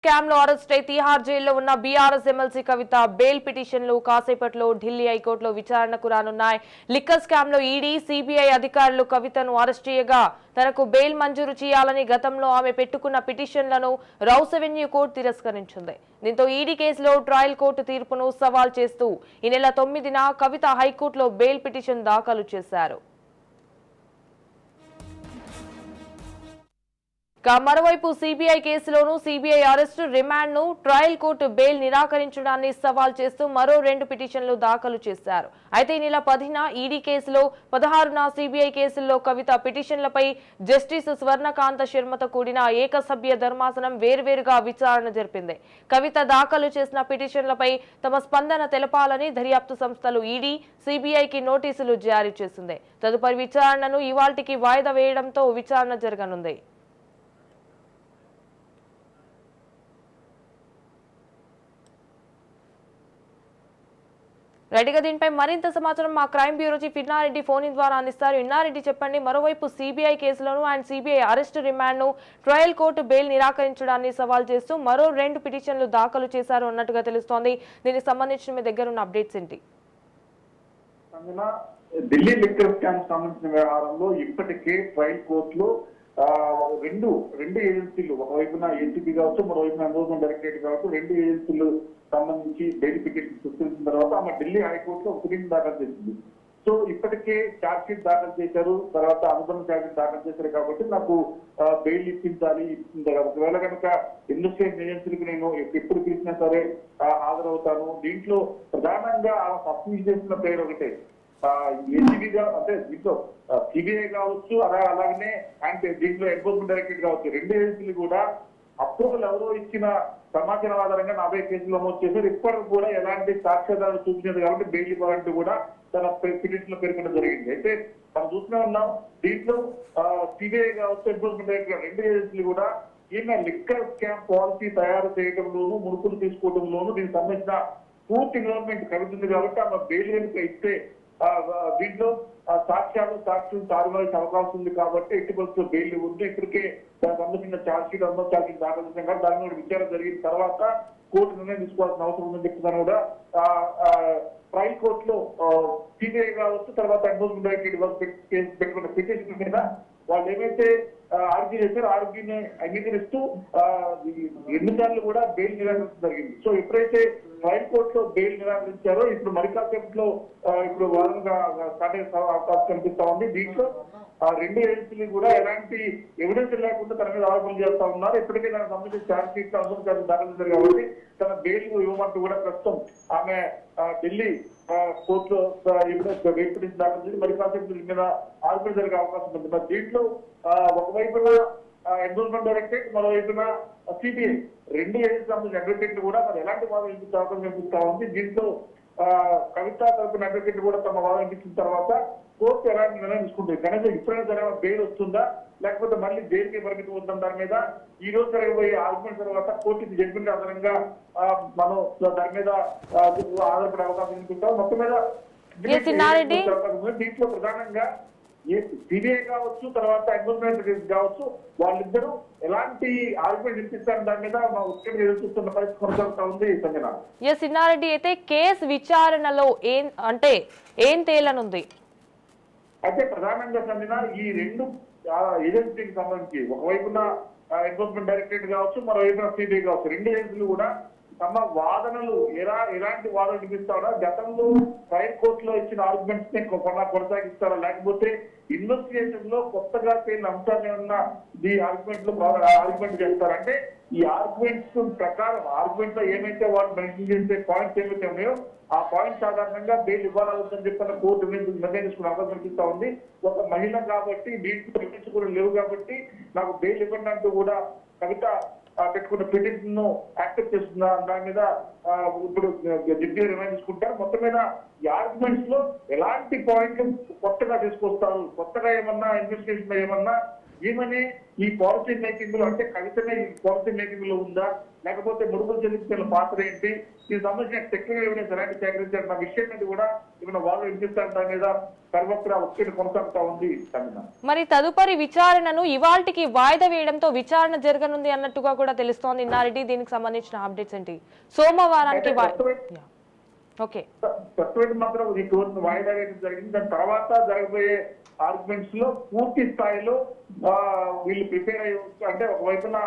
Scam లో arrest అయి తిహార్ జైల్లో ఉన్న బీఆర్ఎస్ ఎమ్మెల్సీ కవిత బెయిల్ పిటిషన్లు కాసేపట్లో ఢిల్లీ హైకోర్టులో విచారణకు రానున్నాయి. లిక్కర్ స్కామ్ లో ఈడీ, సిబిఐ అధికారులు కవితను అరెస్ట్ చేయగా తనకు బెయిల్ మంజూరు చేయాలని గతంలో ఆమె పెట్టుకున్న పిటిషన్లను రౌస్ అవెన్యూ కోర్టు తిరస్కరించింది. దీంతో ఈడీ కేసులో ట్రయల్ కోర్టు తీర్పును సవాల్ చేస్తూ ఈ నెల 9న కవిత హైకోర్టులో బెయిల్ పిటిషన్ దాఖలు చేశారు. మరోవైపు సిబిఐ కేసులోనూ సిబిఐ అరెస్టు, రిమాండ్ ను ట్రయల్ కోర్టు బెయిల్ నిరాకరించడాన్ని సవాల్ చేస్తూ మరో 2 పిటిషన్లు దాఖలు చేశారు. అయితే ఈ నెల 10న ఈడీ కేసులో, 16న సిబిఐ కేసుల్లో కవిత పిటిషన్లపై జస్టిస్ స్వర్ణకాంత శర్మతో కూడిన ఏకసభ్య ధర్మాసనం వేర్వేరుగా విచారణ జరిపింది. కవిత దాఖలు చేసిన పిటిషన్లపై తమ స్పందన తెలపాలని దర్యాప్తు సంస్థలు ఈడీ, సిబిఐకి నోటీసులు జారీ చేసింది. తదుపరి విచారణను ఇవాళ్టికి వాయిదా వేయడంతో విచారణ జరగనుంది. రైట్గా దీనిపై మరింత సమాచారం మా crime bureau chief Inna Reddy phone ద్వారా అందిస్తారు. ఇన్నారెడ్డి చెప్పండి, మరోవైపు సిబిఐ కేసులను అండ్ సిబిఐ అరెస్ట్, రిమాండ్ ను ట్రయల్ కోర్టు బెయిల్ నిరాకరించడాన్ని సవాల్ చేస్తూ మరో 2 పిటిషన్లు దాఖలు చేశారు అన్నట్టుగా తెలుస్తోంది. దీనికి సంబంధించిన మీ దగ్గర ఉన్న అప్డేట్స్ ఏంటి? ఢిల్లీ లిక్కర్ స్కామ్ సంబంధించిన వ్యవహారంలో ఇప్పటికే ట్రయల్ కోర్టులో రెండు ఏజెన్సీలు, ఒకవైపున ఏసీబీ కావచ్చు, మరోవైపున ఎన్ఫోర్స్మెంట్ డైరెక్టరేట్ కావచ్చు, 2 ఏజెన్సీలు సంబంధించి బెయిల్ పిటిషన్ సృష్టించిన తర్వాత ఆమె ఢిల్లీ హైకోర్టులో పిటిషన్ దాఖలు చేసింది. సో ఇప్పటికే ఛార్జ్ షీట్ దాఖలు చేశారు, తర్వాత అనుబంధ ఛార్జ్ షీట్ దాఖలు చేశారు కాబట్టి నాకు బెయిల్ ఇప్పించాలి. ఒకవేళ కనుక ఇన్వెస్టిగేషన్ ఏజెన్సీలకు నేను ఎప్పుడు పిలిచినా సరే హాజరవుతాను. దీంట్లో ప్రధానంగా సబ్మిట్ చేసిన పేరు ఒకటే, ఏసీబీగా అంటే దీంట్లో సిబిఐ కావచ్చు, అలాగనే అంటే దీంట్లో ఎన్ఫోర్స్మెంట్ డైరెక్టరేట్ కావచ్చు, 2 ఏజెన్సీలు కూడా అప్రూవల్ ఎవరో ఇచ్చిన సమాచారం ఆధారంగా 40 కేసులు నమోదు చేశారు. ఇప్పటికి కూడా ఎలాంటి సాక్ష్యాధారాలు చూపించదు కాబట్టి బెయిల్ ఇవ్వాలంటూ కూడా తన పిటిషన్ లో పేర్కొనడం జరిగింది. అయితే మనం చూస్తూనే ఉన్నాం, దీంట్లో సిబిఐ కావచ్చు, ఎన్ఫోర్స్మెంట్ డైరెక్టరేట్ 2 ఏజెన్సీలు కూడా ఈయన లిక్కర్ స్కామ్ పాలసీ తయారు చేయడంలోనూ, మునుపులు తీసుకోవడంలోనూ దీనికి సంబంధించిన పూర్తి ఇన్వాల్వ్మెంట్ కలుగుతుంది కాబట్టి ఆమె బెయిల్ కనుక ఇస్తే దీంట్లో సాక్ష్యాలు తారుమారే అవకాశం ఉంది కాబట్టి ఎట్టి పరిస్థితుల్లో బెయిల్ ఉంది. ఇప్పటికే దానికి సంబంధించిన ఛార్జ్ షీట్ దాఖలు చేసాం కాబట్టి దాని మీద విచారణ జరిగిన తర్వాత కోర్టు నిర్ణయం తీసుకోవాల్సిన అవసరం ఉందని చెప్తున్నాను కూడా. ట్రయల్ కోర్టులో సిబిఐ కావచ్చు, తర్వాత ఎన్ఫోర్స్మెంట్ డైరెక్టరేట్ పెట్టుకున్న పిటిషన్ మీద వాళ్ళు ఏమైతే ఆర్గ్యూ చేశారో ఆర్గ్యూని అంగీకరిస్తూ 2 సార్లు కూడా బెయిల్ నిరాకరించడం జరిగింది. సో ఎప్పుడైతే ట్రయల్ కోర్టులో బెయిల్ నిరాకరించారో ఇప్పుడు మరి కాసేపట్లో ఇప్పుడు వాదనగా స్టార్ట్ అయ్యే అవకాశం కనిపిస్తా ఉంది. దీంట్లో 2 ఏజెన్సీలు కూడా ఎలాంటి ఎవిడెన్స్ లేకుండా తన మీద ఆరోపణలు చేస్తా ఉన్నారు. ఇప్పటికే దానికి సంబంధించి ఛార్జ్ షీట్ దాఖలు చేశారు కాబట్టి తన బెయిల్ ఇవ్వమంటూ కూడా ప్రస్తుతం ఆమె ఢిల్లీ కోర్టులో బెయిల్ పిటిషన్ దాఖలు చేసి మరి కాసేపు మీద ఆరోపణ జరిగే అవకాశం ఉంది. మరి దీంట్లో ఒకవైపున ఎన్ఫోర్స్మెంట్ డైరెక్టరేట్, మరోవైపున సిబిఐ 2 ఏజెన్సీ సంబంధించిన అడ్వకేట్లు కూడా మరి ఎలాంటి వాదన వినిపించే అవకాశం కనిపిస్తా ఉంది. దీంట్లో కవిత తరపున అడ్వకేట్ కూడా తమ వాదన వినిపించిన తర్వాత కోర్టు ఎలాంటి నిర్ణయం తీసుకుంటుంది, కనీసం ఇప్పుడైనా సరే బెయిల్ వస్తుందా లేకపోతే మళ్ళీ జైలుకి పరిమితం అవుతాం, దాని మీద ఈ రోజు జరగబోయే ఆర్గ్యుమెంట్ తర్వాత కోర్టు జడ్జిమెంట్ ఆధారంగా మనం దాని మీద ఆధారపడే అవకాశం ఉంటుంటాం. మొత్తం మీద దీంట్లో ప్రధానంగా సిబిఐ కావచ్చు, తర్వాత ఎన్ఫోర్స్మెంట్ కావచ్చు, వాళ్ళిద్దరూ ఎలాంటి ఆర్గ్యుమెంట్ వినిపిస్తారు దాని మీద మా ఉత్కంఠ ఎదుర్కొంటున్న పరిస్థితి కొనసాగుతా ఉంది. సంజన, సిన్నారెడ్డి, అయితే కేసు విచారణలో ఏం తేలనుంది? అయితే ప్రధానంగా సంజన ఈ 2 ఏజెన్సీకి సంబంధించి ఒకవైపున ఎన్ఫోర్స్మెంట్ డైరెక్టరేట్ కావచ్చు, మరోవైపున సిబిఐ కావచ్చు, 2 ఏజెన్సీలు కూడా తమ వాదనలు ఎలాంటి వాదనలు వినిపిస్తారా, గతంలో ట్రయల్ కోర్టులో ఇచ్చిన ఆర్గ్యుమెంట్స్ ని కొనసాగిస్తారా, లేకపోతే ఇన్వెస్టిగేషన్ లో కొత్తగా తేలిన అంశాలు ఏమన్నా ఈ ఆర్గ్యుమెంట్ చేస్తారంటే ఈ ఆర్గ్యుమెంట్స్ ప్రకారం ఆర్గ్యుమెంట్ లో ఏమైతే వాళ్ళు మెన్షన్ చేసే పాయింట్స్ ఏమైతే ఉన్నాయో ఆ పాయింట్స్ ఆధారంగా బెయిల్ ఇవ్వాలని చెప్పిన కోర్టు నిర్ణయం తీసుకునే అవకాశం కనిపిస్తా ఉంది. ఒక మహిళ కాబట్టి దీంట్లో కూడా లేవు కాబట్టి నాకు బెయిల్ ఇవ్వండి అంటూ కూడా కవిత పెట్టుకున్న పిటిషన్ ను యాక్సెప్ట్ చేస్తున్నా. దాని మీద ఇప్పుడు జడ్జి రిమైండ్ తీసుకుంటారు. మొత్తం మీద ఈ ఆర్గ్యుమెంట్స్ లో ఎలాంటి పాయింట్లు కొత్తగా తీసుకొస్తారు, కొత్తగా ఏమన్నా ఇన్వెస్టిగేషన్ ఏమన్నా ఈమెనే ఈ పాలసీ మేకింగ్ లో అంటే కవితనే ఈ పాలసీ మేకింగ్ లో ఉందా, లేకపోతే ముడుపులు చెల్లించిన పాత్ర ఏంటి, దీనికి సంబంధించిన టెక్నికల్ ఎవిడెన్స్ ఎలాంటి సేకరించారన్న విషయం మీద కూడా ఏమైనా వాళ్ళు వినిపిస్తారన్న మీద సర్వత్రా ఒత్తిడి కొనసాగుతా ఉంది సంజన. మరి తదుపరి విచారణను ఇవాల్టికి వాయిదా వేయడంతో విచారణ జరగనుంది అన్నట్టుగా కూడా తెలుస్తోంది ఇన్నారెడ్డి. దీనికి సంబంధించిన అప్డేట్స్ ఏంటి? సోమవారానికి ఓకే మాత్రం ఈ కోర్టును వాయిదా వేయడం జరిగింది. దాని తర్వాత జరగబోయే ఆర్గ్యుమెంట్స్ లో పూర్తి స్థాయిలో వీళ్ళు ప్రిపేర్ అయ్యి, అంటే ఒకవైపున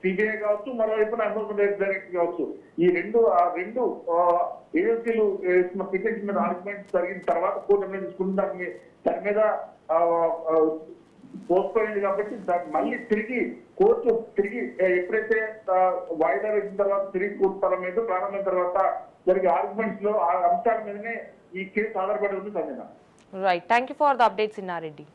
సిబిఐ కావచ్చు, మరోవైపున ఎన్ఫోర్స్మెంట్ డైరెక్టర్ కావచ్చు, ఈ రెండు ఏజెన్సీలు వేసిన పిటిషన్ మీద ఆర్గ్యుమెంట్స్ జరిగిన తర్వాత కోర్టు అనేది తీసుకుని దాని మీద పోస్ట్పోయింది కాబట్టి దాన్ని మళ్ళీ తిరిగి కోర్టు ఎప్పుడైతే వాయిదా వేసిన తర్వాత తిరిగి కోర్టు స్థలం మీద ప్రారంభమైన తర్వాత జరిగే ఆర్గ్యుమెంట్స్ లో ఆ అంశాల మీదనే ఈ కేసు ఆధారపడి ఉంది Sanjana. Right, thank you for the updates Inna Reddy.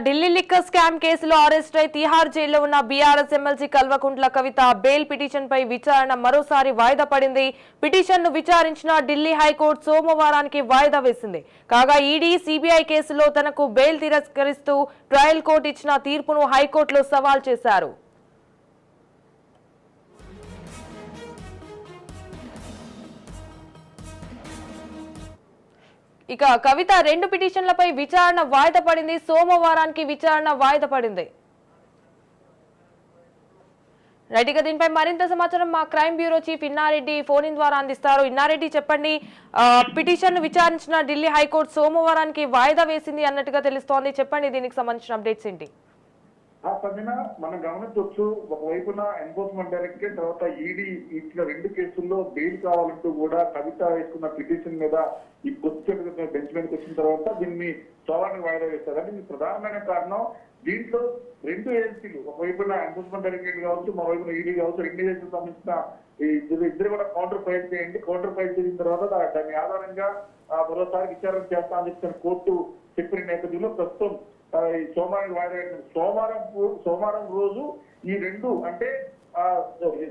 Delhi liquor scam కేసులో అరెస్ట్ అయి తిహార్ జైల్లో ఉన్న BRS MLC Kalvakuntla Kavitha bail petition పై విచారణ మరోసారి వాయిదా పడింది. పిటిషన్ ను విచారించిన ఢిల్లీ హైకోర్టు సోమవారానికి వాయిదా వేసింది. కాగా ఈడీ సిబిఐ కేసులో తనకు బెయిల్ తిరస్కరిస్తూ ట్రయల్ కోర్టు ఇచ్చిన తీర్పును హైకోర్టులో సవాల్ చేశారు. ఇక కవిత రెండు పిటిషన్లపై విచారణ వాయిదా పడింది. సోమవారానికి విచారణ వాయిదా పడింది. రైట్, ఇక దీనిపై మరింత సమాచారం మా crime bureau chief Inna Reddy phone in ద్వారా అందిస్తారు. ఇన్నారెడ్డి చెప్పండి, పిటిషన్ ను విచారించిన ఢిల్లీ హైకోర్టు సోమవారానికి వాయిదా వేసింది అన్నట్టుగా తెలుస్తోంది. చెప్పండి, దీనికి సంబంధించిన అప్డేట్స్ ఏంటి? మనం గమనించవచ్చు, ఒకవైపున ఎన్ఫోర్స్మెంట్ డైరెక్టరేట్ తర్వాత ఈడీ ఇచ్చిన రెండు కేసుల్లో బెయిల్ కావాలంటూ కూడా కవిత వేసుకున్న పిటిషన్ మీద ఈ క్వశ్చన్ బెంచ్ మీదకి వచ్చిన తర్వాత దీన్ని సోమవారానికి వాయిదా వేస్తారు. అంటే దీనికి ప్రధానమైన కారణం దీంట్లో రెండు ఏజెన్సీలు, ఒకవైపున ఎన్ఫోర్స్మెంట్ డైరెక్టరేట్ కావచ్చు, మరోవైపున ఈడీ కావచ్చు, రెండు ఏజెన్సీలకు సంబంధించిన ఇద్దరు కూడా కౌంటర్ ఫైల్ చేయండి. కౌంటర్ ఫైల్ చేసిన తర్వాత దాని ఆధారంగా మరోసారి విచారణ చేస్తామని చెప్పిన కోర్టు చెప్పిన నేపథ్యంలో ప్రస్తుతం సోమవారానికి వాయిదా వేసిన సోమవారం రోజు ఈ రెండు అంటే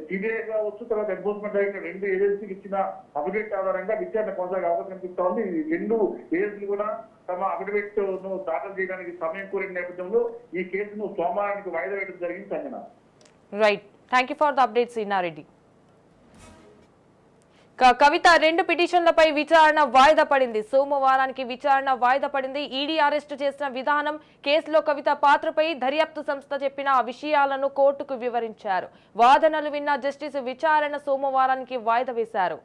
సిబిఐ కావచ్చు, తర్వాత ఎన్ఫోర్స్మెంట్ డైరెక్టర్ రెండు ఏజెన్సీకి ఇచ్చిన అఫిడవిట్ ఆధారంగా విచారణ కొనసాగే అవకాశం కనిపిస్తా ఉంది. ఈ రెండు ఏజెన్సీలు కూడా తమ అఫిడవిట్ ను దాఖలు చేయడానికి సమయం కోరిన నేపథ్యంలో ఈ కేసును సోమవారానికి వాయిదా వేయడం జరిగింది. Sanjana. Right, thank you for the updates Innareddy. Kavitha రెండు పిటిషన్లపై విచారణ వాయిదా పడింది. సోమవారానికి విచారణ వాయిదా పడింది. ఈడీ అరెస్టు చేసిన విధానం, కేసులో కవిత పాత్రపై దర్యాప్తు సంస్థ చెప్పిన విషయాలను కోర్టుకు వివరించారు. వాదనలు విన్న జస్టిస్ విచారణ సోమవారానికి వాయిదా వేశారు.